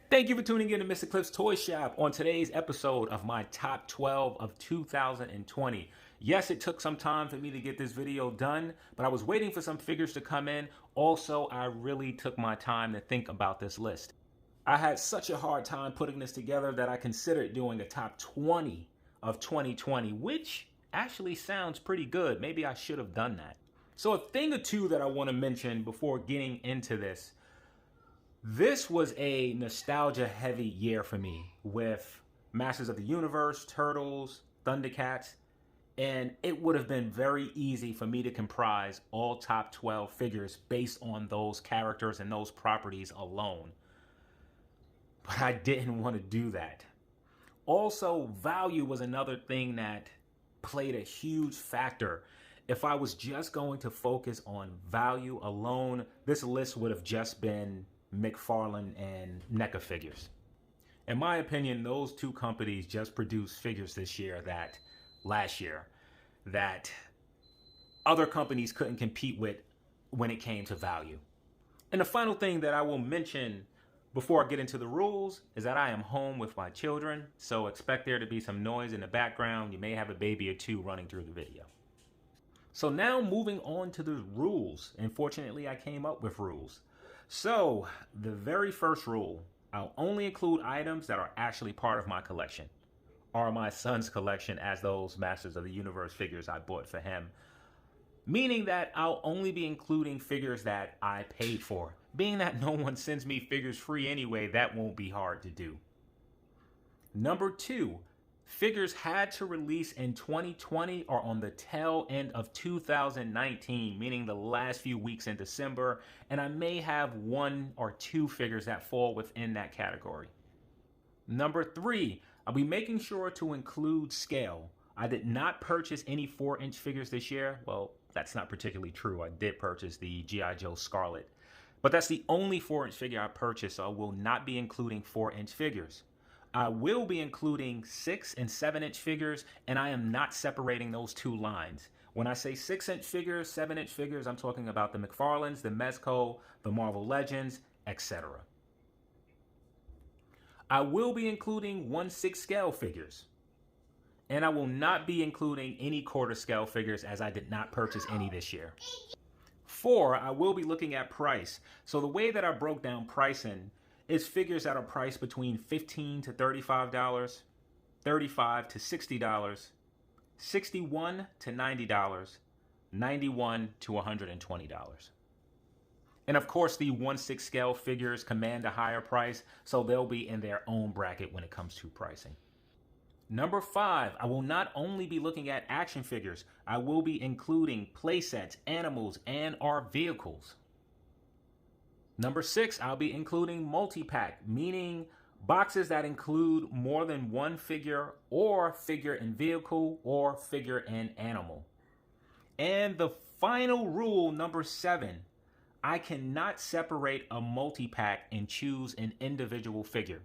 Thank you for tuning in to Mr. Cliff's Toy Shop on today's episode of my top 12 of 2020. Yes, it took some time for me to get this video done, but I was waiting for some figures to come in. Also, I really took my time to think about this list. I had such a hard time putting this together that I considered doing a top 20 of 2020, which actually sounds pretty good. Maybe I should have done that. So a thing or two that I want to mention before getting into this. This was a nostalgia-heavy year for me with Masters of the Universe, Turtles, Thundercats, and it would have been very easy for me to comprise all top 12 figures based on those characters and those properties alone. But I didn't want to do that. Also, value was another thing that played a huge factor. If I was just going to focus on value alone, this list would have just been McFarlane and NECA figures. In my opinion, those two companies just produced figures this year that last year that other companies couldn't compete with when it came to value. And the final thing that I will mention before I get into the rules is that I am home with my children, so expect there to be some noise in the background. You may have a baby or two running through the video. So now moving on to the rules. Unfortunately, I came up with rules. So the very first rule, I'll only include items that are actually part of my collection or my son's collection, as those Masters of the Universe figures I bought for him. Meaning that I'll only be including figures that I paid for. Being that no one sends me figures free anyway, that won't be hard to do. Number two, figures had to release in 2020 or on the tail end of 2019, meaning the last few weeks in December, and I may have one or two figures that fall within that category. Number three, I'll be making sure to include scale. I did not purchase any 4-inch figures this year. Well, that's not particularly true. I did purchase the G.I. Joe Scarlet, but that's the only 4-inch figure I purchased, so I will not be including 4-inch figures. I will be including 6 and 7-inch figures, and I am not separating those two lines. When I say 6-inch figures, 7-inch figures, I'm talking about the McFarlanes, the Mezco, the Marvel Legends, etc. I will be including 1/6 scale figures, and I will not be including any quarter scale figures as I did not purchase any this year. 4, I will be looking at price. So the way that I broke down pricing is figures that are priced between $15 to $35, $35 to $60, $61 to $90, $91 to $120. And of course, the 1/6 scale figures command a higher price, so they'll be in their own bracket when it comes to pricing. Number 5, I will not only be looking at action figures, I will be including playsets, animals, and our vehicles. Number 6, I'll be including multi-pack, meaning boxes that include more than one figure or figure and vehicle or figure and animal. And the final rule, number 7, I cannot separate a multi-pack and choose an individual figure.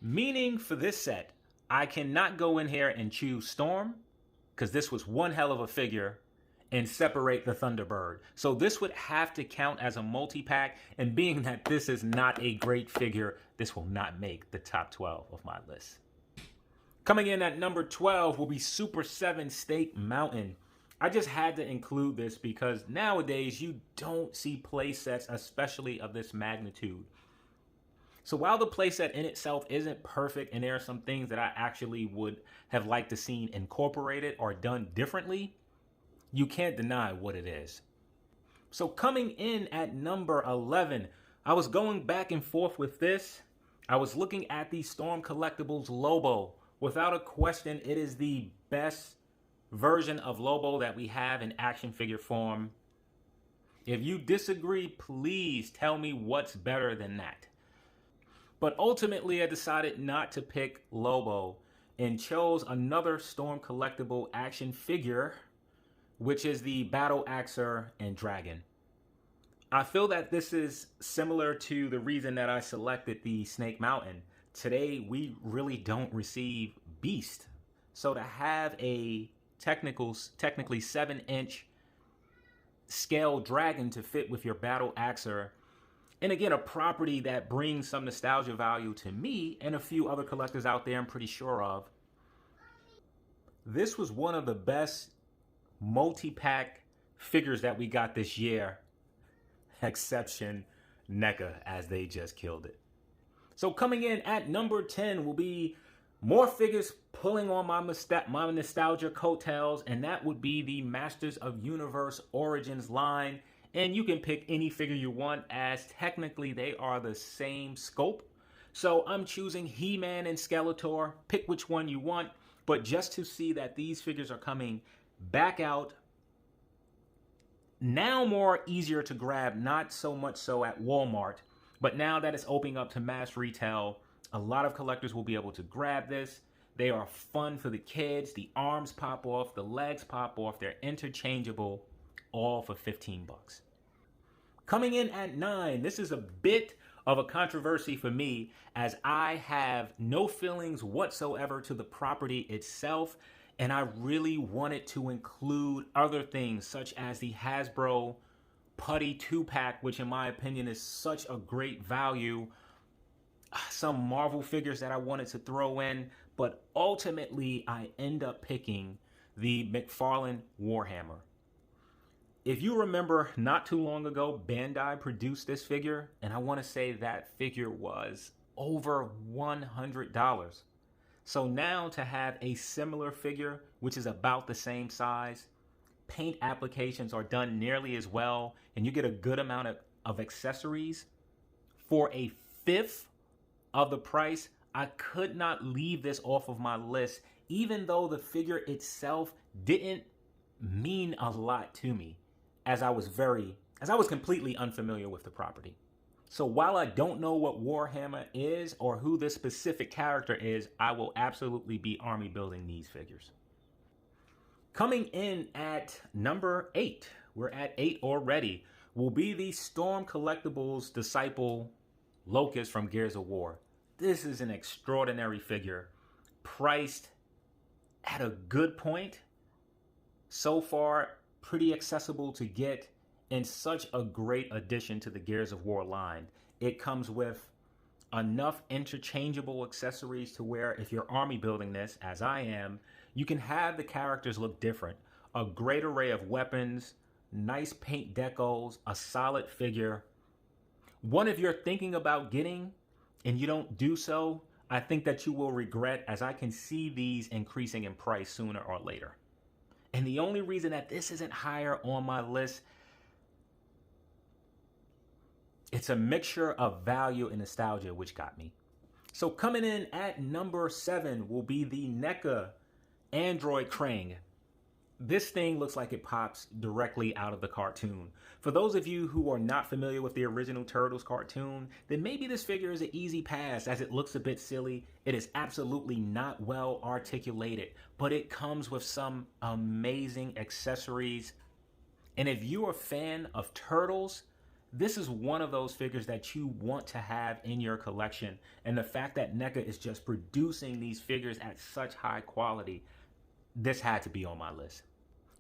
Meaning for this set, I cannot go in here and choose Storm, because this was one hell of a figure, and separate the Thunderbird. So this would have to count as a multi-pack, and being that this is not a great figure, this will not make the top 12 of my list. Coming in at number 12 will be Super 7 Snake Mountain. I just had to include this because nowadays you don't see play sets, especially of this magnitude. So while the playset in itself isn't perfect and there are some things that I actually would have liked to seen incorporated or done differently, you can't deny what it is. So coming in at number 11, I was going back and forth with this. I was looking at the Storm Collectibles Lobo. Without a question, it is the best version of Lobo that we have in action figure form. If you disagree, please tell me what's better than that. But ultimately, I decided not to pick Lobo and chose another Storm Collectible action figure, which is the Battle Axer and Dragon. I feel that this is similar to the reason that I selected the Snake Mountain. Today, we really don't receive Beast. So to have a technically 7-inch scale dragon to fit with your Battle Axer And again, a property that brings some nostalgia value to me and a few other collectors out there I'm pretty sure of. This was one of the best multi-pack figures that we got this year. Exception NECA, as they just killed it. So coming in at number 10 will be more figures pulling on my nostalgia coattails, and that would be the Masters of Universe Origins line. And you can pick any figure you want, as technically they are the same scope. So I'm choosing He-Man and Skeletor. Pick which one you want, but just to see that these figures are coming back out now, more easier to grab, not so much so at Walmart, but now that it's opening up to mass retail, a lot of collectors will be able to grab this. They are fun for the kids. The arms pop off, the legs pop off, they're interchangeable, all for 15 bucks. Coming in at 9, this is a bit of a controversy for me, as I have no feelings whatsoever to the property itself, and I really wanted to include other things such as the Hasbro Putty 2-pack, which in my opinion is such a great value. Some Marvel figures that I wanted to throw in, but ultimately I end up picking the McFarlane Warhammer. If you remember, not too long ago, Bandai produced this figure, and I want to say that figure was over $100. So now to have a similar figure, which is about the same size, paint applications are done nearly as well, and you get a good amount of accessories for a fifth of the price, I could not leave this off of my list, even though the figure itself didn't mean a lot to me, as I was completely unfamiliar with the property. So while I don't know what Warhammer is or who this specific character is, I will absolutely be army building these figures. Coming in at number 8, we're at 8 already, will be the Storm Collectibles Disciple Locust from Gears of War. This is an extraordinary figure, priced at a good point. So far, pretty accessible to get, and such a great addition to the Gears of War line. It comes with enough interchangeable accessories to where if you're army building this, as I am, you can have the characters look different. A great array of weapons, nice paint decos, a solid figure. One if you're thinking about getting and you don't do so, I think that you will regret, as I can see these increasing in price sooner or later. And the only reason that this isn't higher on my list, it's a mixture of value and nostalgia, which got me. So coming in at number 7 will be the NECA Android Krang. This thing looks like it pops directly out of the cartoon. For those of you who are not familiar with the original Turtles cartoon, then maybe this figure is an easy pass, as it looks a bit silly. It is absolutely not well articulated, but it comes with some amazing accessories. And if you're a fan of Turtles, this is one of those figures that you want to have in your collection. And the fact that NECA is just producing these figures at such high quality, this had to be on my list.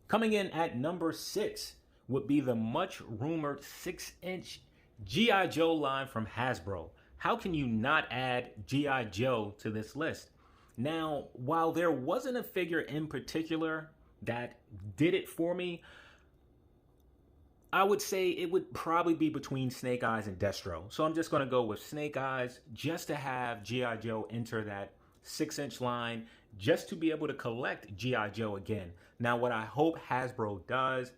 Coming in at number 6 would be the much rumored 6-inch G.I. Joe line from Hasbro. How can you not add G.I. Joe to this list? Now, while there wasn't a figure in particular that did it for me, I would say it would probably be between Snake Eyes and Destro. So I'm just going to go with Snake Eyes, just to have G.I. Joe enter that 6-inch line, just to be able to collect G.I. Joe again. Now, what I hope Hasbro does,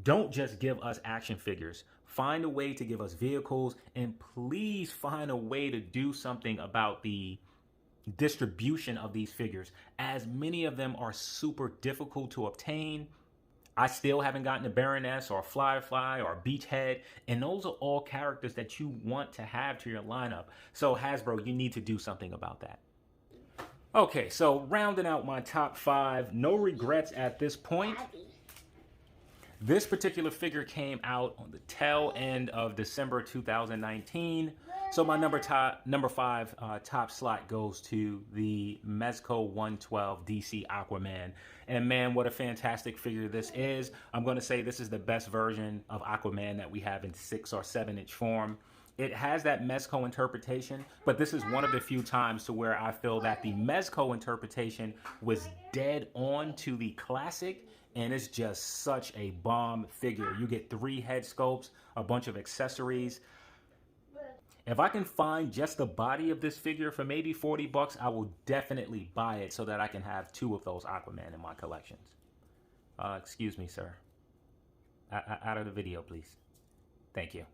don't just give us action figures. Find a way to give us vehicles, and please find a way to do something about the distribution of these figures, as many of them are super difficult to obtain. I still haven't gotten a Baroness or a Firefly or a Beachhead, and those are all characters that you want to have to your lineup. So Hasbro, you need to do something about that. Okay, so rounding out my top 5, no regrets at this point. This particular figure came out on the tail end of December 2019. So my number five top slot goes to the Mezco 112 DC Aquaman. And man, what a fantastic figure this is. I'm going to say this is the best version of Aquaman that we have in 6 or 7-inch form. It has that Mezco interpretation, but this is one of the few times to where I feel that the Mezco interpretation was dead on to the classic, and it's just such a bomb figure. You get 3 head sculpts, a bunch of accessories. If I can find just the body of this figure for maybe 40 bucks, I will definitely buy it so that I can have 2 of those Aquaman in my collections. Excuse me, sir. Out of the video, please. Thank you.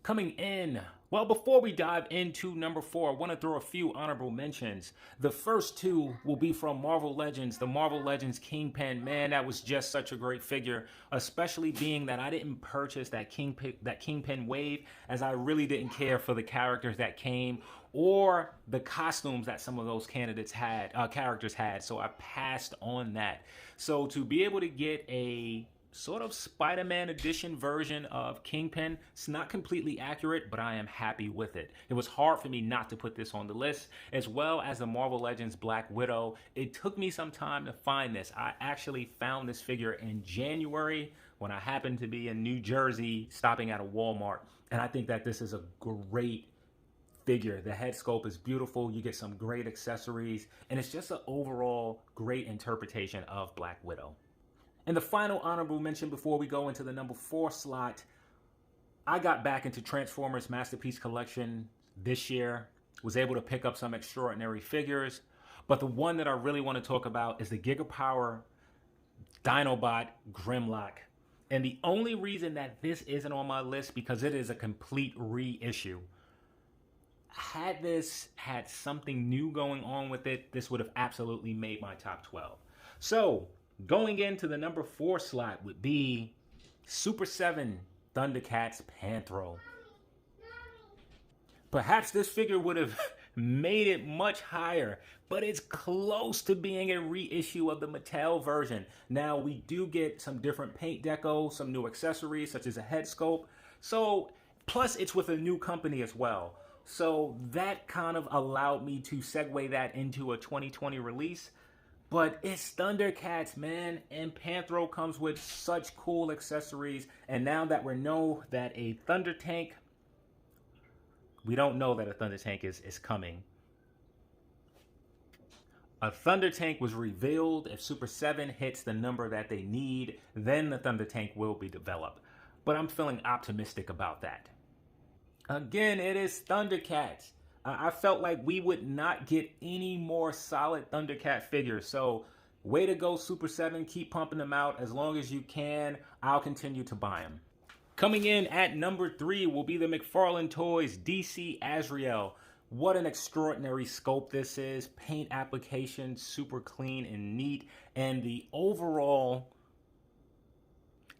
Coming in, well, before we dive into number 4, I want to throw a few honorable mentions. The first 2 will be from Marvel Legends, the Marvel Legends Kingpin. Man, that was just such a great figure, especially being that I didn't purchase that Kingpin wave, as I really didn't care for the characters that came or the costumes that some of those characters had, so I passed on that. So to be able to get a sort of Spider-Man edition version of Kingpin, it's not completely accurate, but I am happy with it. It was hard for me not to put this on the list, as well as the Marvel Legends Black Widow. It took me some time to find this. I actually found this figure in January when I happened to be in New Jersey stopping at a Walmart, and I think that this is a great figure. The head sculpt is beautiful. You get some great accessories, and it's just an overall great interpretation of Black Widow. And the final honorable mention before we go into the number 4 slot, I got back into Transformers Masterpiece Collection this year, was able to pick up some extraordinary figures, but the one that I really want to talk about is the Gigapower Dinobot Grimlock. And the only reason that this isn't on my list because it is a complete reissue. Had this had something new going on with it, this would have absolutely made my top 12. So going into the number 4 slot would be Super 7 Thundercats Panthro. Perhaps this figure would have made it much higher, but it's close to being a reissue of the Mattel version. Now, we do get some different paint deco, some new accessories, such as a head sculpt. So, plus it's with a new company as well. So that kind of allowed me to segue that into a 2020 release. But it's Thundercats, man, and Panthro comes with such cool accessories. And now that we know that a Thunder Tank, we don't know that a Thunder Tank is coming. A Thunder Tank was revealed. If Super 7 hits the number that they need, then the Thunder Tank will be developed. But I'm feeling optimistic about that. Again, it is Thundercats. I felt like we would not get any more solid Thundercat figures. So, way to go, Super 7. Keep pumping them out as long as you can. I'll continue to buy them. Coming in at number 3 will be the McFarlane Toys DC Azrael. What an extraordinary sculpt this is. Paint application, super clean and neat. And the overall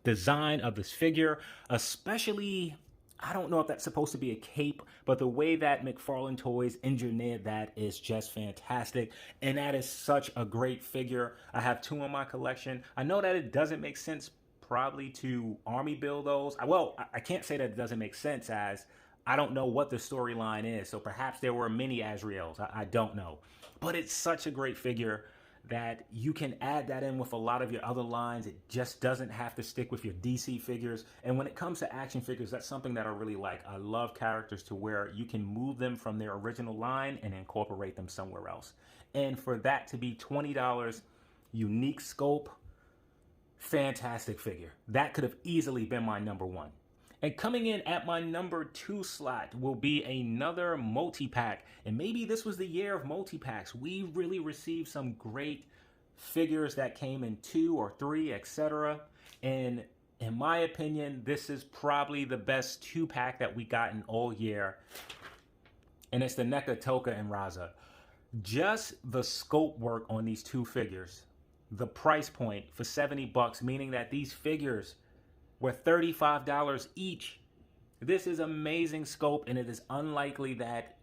design of this figure, especially, I don't know if that's supposed to be a cape, but the way that McFarlane Toys engineered that is just fantastic. And that is such a great figure. I have 2 in my collection. I know that it doesn't make sense probably to army build those. Well, I can't say that it doesn't make sense, as I don't know what the storyline is. So perhaps there were many Azraels. I don't know. But it's such a great figure that you can add that in with a lot of your other lines. It just doesn't have to stick with your DC figures. And when it comes to action figures, that's something that I really like. I love characters to where you can move them from their original line and incorporate them somewhere else. And for that to be $20, unique scope, fantastic figure. That could have easily been my number 1. And coming in at my number 2 slot will be another multi-pack. And maybe this was the year of multi-packs. We really received some great figures that came in 2 or 3, etc. And in my opinion, this is probably the best 2-pack that we gotten all year. And it's the NECA, Toka, and Raza. Just the scope work on these 2 figures. The price point for 70 bucks, meaning that these figures were $35 each. This is amazing scope, and it is unlikely that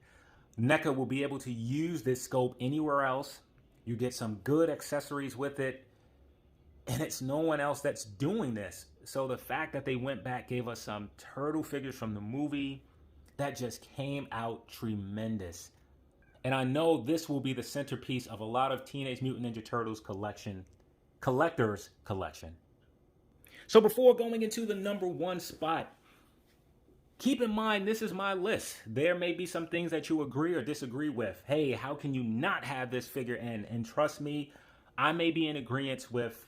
NECA will be able to use this scope anywhere else. You get some good accessories with it, and it's no one else that's doing this. So the fact that they went back, gave us some turtle figures from the movie, that just came out tremendous. And I know this will be the centerpiece of a lot of Teenage Mutant Ninja Turtles collector's collection. So before going into the number one spot, keep in mind, this is my list. There may be some things that you agree or disagree with. Hey, how can you not have this figure in? And trust me, I may be in agreement with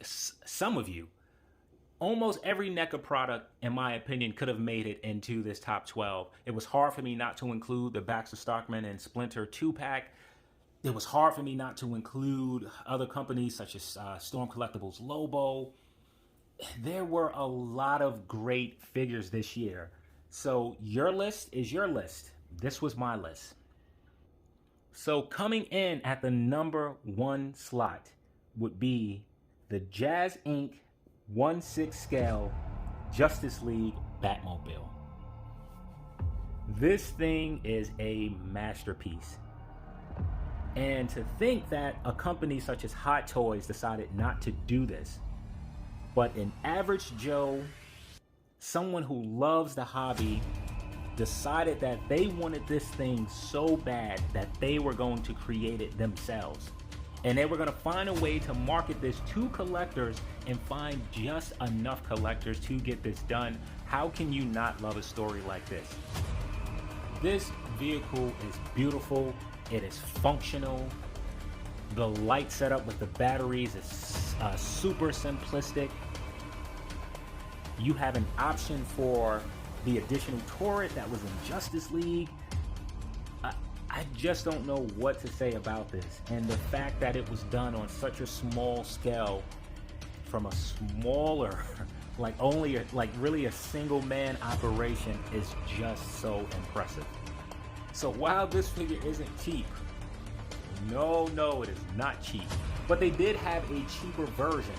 some of you. Almost every NECA product, in my opinion, could have made it into this top 12. It was hard for me not to include the Baxter Stockman and Splinter 2-pack. It was hard for me not to include other companies such as Storm Collectibles Lobo. There were a lot of great figures this year. So your list is your list. This was my list. So coming in at the number one slot would be the Jazz Inc. 1/6 scale Justice League Batmobile. This thing is a masterpiece. And to think that a company such as Hot Toys decided not to do this, but an average Joe, someone who loves the hobby, decided that they wanted this thing so bad that they were going to create it themselves. And they were going to find a way to market this to collectors and find just enough collectors to get this done. How can you not love a story like this? This vehicle is beautiful. It is functional. The light setup with the batteries is super simplistic. You have an option for the additional turret that was in Justice League. I just don't know what to say about this. And the fact that it was done on such a small scale from a smaller, really a single man operation is just so impressive. So while this figure isn't cheap, no, it is not cheap. But they did have a cheaper version.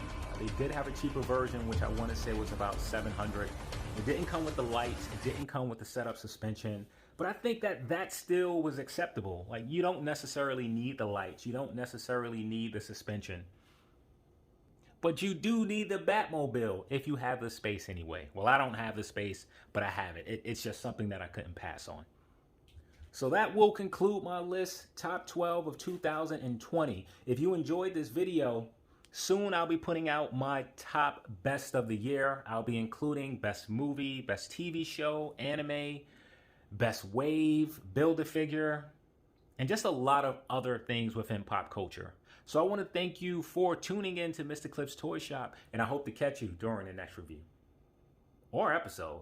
Which I want to say was about $700. It didn't come with the lights. It didn't come with the setup suspension. But I think that still was acceptable. Like, you don't necessarily need the lights. You don't necessarily need the suspension. But you do need the Batmobile if you have the space anyway. Well, I don't have the space, but I have it. It's just something that I couldn't pass on. So that will conclude my list, top 12 of 2020. If you enjoyed this video, soon I'll be putting out my top best of the year. I'll be including best movie, best TV show, anime, best wave, Build-A-Figure, and just a lot of other things within pop culture. So I want to thank you for tuning in to Mr. Clip's Toy Shop, and I hope to catch you during the next review or episode.